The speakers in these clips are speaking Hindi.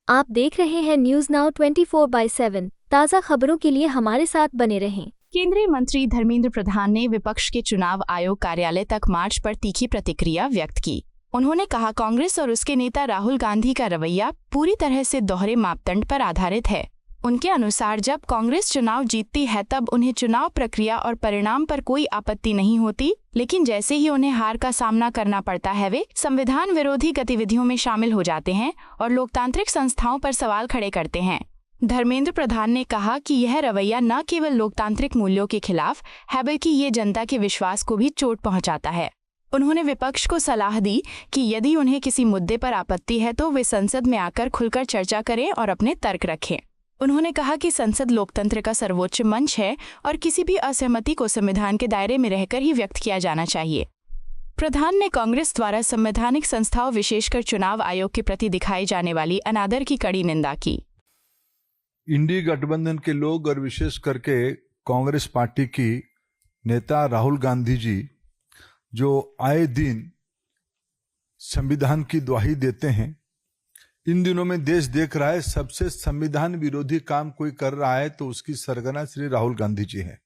आप देख रहे हैं न्यूज नाउ 24/7 ताज़ा खबरों के लिए हमारे साथ बने रहें। केंद्रीय मंत्री धर्मेंद्र प्रधान ने विपक्ष के चुनाव आयोग कार्यालय तक मार्च पर तीखी प्रतिक्रिया व्यक्त की। उन्होंने कहा कांग्रेस और उसके नेता राहुल गांधी का रवैया पूरी तरह से दोहरे मापदंड पर आधारित है। उनके अनुसार जब कांग्रेस चुनाव जीतती है तब उन्हें चुनाव प्रक्रिया और परिणाम पर कोई आपत्ति नहीं होती, लेकिन जैसे ही उन्हें हार का सामना करना पड़ता है वे संविधान विरोधी गतिविधियों में शामिल हो जाते हैं और लोकतांत्रिक संस्थाओं पर सवाल खड़े करते हैं। धर्मेंद्र प्रधान ने कहा कि यह रवैया न केवल लोकतांत्रिक मूल्यों के खिलाफ है बल्कि ये जनता के विश्वास को भी चोट पहुंचाता है। उन्होंने विपक्ष को सलाह दी कि यदि उन्हें किसी मुद्दे पर आपत्ति है तो वे संसद में आकर खुलकर चर्चा करें और अपने तर्क रखें। उन्होंने कहा कि संसद लोकतंत्र का सर्वोच्च मंच है और किसी भी असहमति को संविधान के दायरे में रहकर ही व्यक्त किया जाना चाहिए। प्रधान ने कांग्रेस द्वारा संवैधानिक संस्थाओं विशेषकर चुनाव आयोग के प्रति दिखाई जाने वाली अनादर की कड़ी निंदा की। इंडी गठबंधन के लोग और विशेष करके कांग्रेस पार्टी की नेता राहुल गांधी जी जो आए दिन संविधान की दुहाई देते हैं, इन दिनों में देश देख रहा है सबसे संविधान विरोधी काम कोई कर रहा है तो उसकी सरगना श्री राहुल गांधी जी हैं।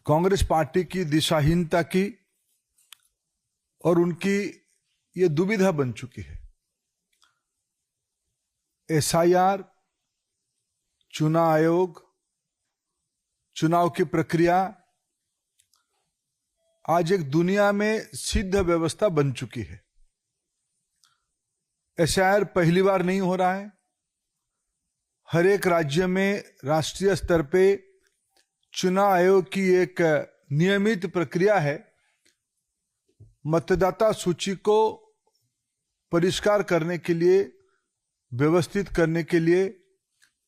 कांग्रेस पार्टी की दिशाहीनता की और उनकी ये दुविधा बन चुकी है। एसआईआर, चुनाव आयोग, चुनाव की प्रक्रिया आज एक दुनिया में सिद्ध व्यवस्था बन चुकी है। एसआईआर पहली बार नहीं हो रहा है। हर एक राज्य में राष्ट्रीय स्तर पे चुनाव आयोग की एक नियमित प्रक्रिया है। मतदाता सूची को परिष्कार करने के लिए, व्यवस्थित करने के लिए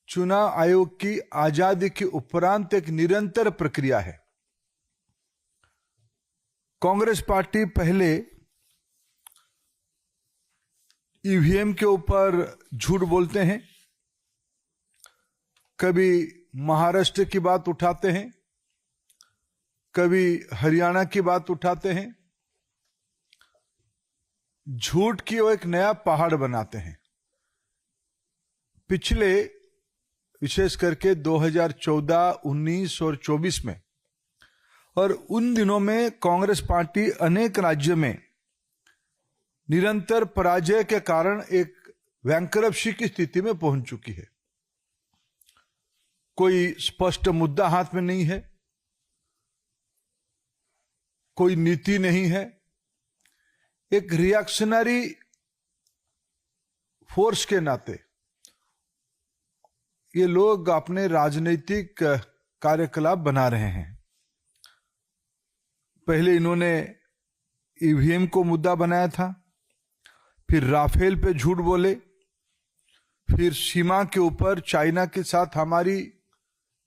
चुनाव आयोग की आजादी के उपरांत एक निरंतर प्रक्रिया है। कांग्रेस पार्टी पहले ईवीएम के ऊपर झूठ बोलते हैं, कभी महाराष्ट्र की बात उठाते हैं, कभी हरियाणा की बात उठाते हैं। झूठ की वो एक नया पहाड़ बनाते हैं। पिछले विशेष करके 2014, 19 और 24 में और उन दिनों में कांग्रेस पार्टी अनेक राज्यों में निरंतर पराजय के कारण एक बैंकरप्सी की स्थिति में पहुंच चुकी है। कोई स्पष्ट मुद्दा हाथ में नहीं है, कोई नीति नहीं है। एक रिएक्शनरी फोर्स के नाते ये लोग अपने राजनीतिक कार्यकलाप बना रहे हैं। पहले इन्होंने ईवीएम को मुद्दा बनाया था, फिर राफेल पे झूठ बोले, फिर सीमा के ऊपर चाइना के साथ हमारी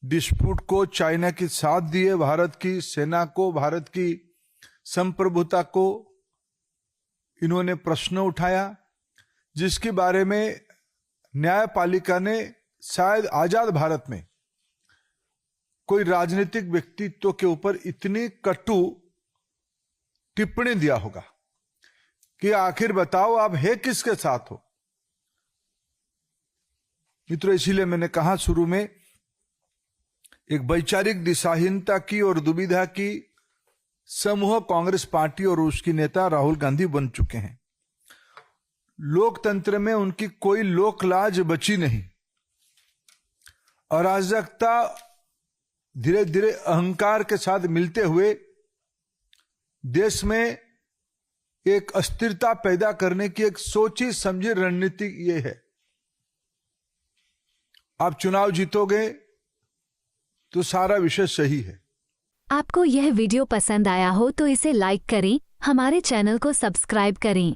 डिस्प्यूट को चाइना के साथ दिए, भारत की सेना को, भारत की संप्रभुता को इन्होंने प्रश्न उठाया, जिसके बारे में न्यायपालिका ने शायद आजाद भारत में कोई राजनीतिक व्यक्तित्व के ऊपर इतनी कटु टिप्पणी दिया होगा कि आखिर बताओ आप है किसके साथ हो। मित्रों, इसीलिए मैंने कहा शुरू में एक वैचारिक दिशाहीनता की और दुविधा की समूह कांग्रेस पार्टी और उसकी नेता राहुल गांधी बन चुके हैं। लोकतंत्र में उनकी कोई लोकलाज बची नहीं। अराजकता धीरे धीरे अहंकार के साथ मिलते हुए देश में एक अस्थिरता पैदा करने की एक सोची समझी रणनीति ये है। आप चुनाव जीतोगे तो सारा विषय सही है। आपको यह वीडियो पसंद आया हो तो इसे लाइक करें, हमारे चैनल को सब्सक्राइब करें।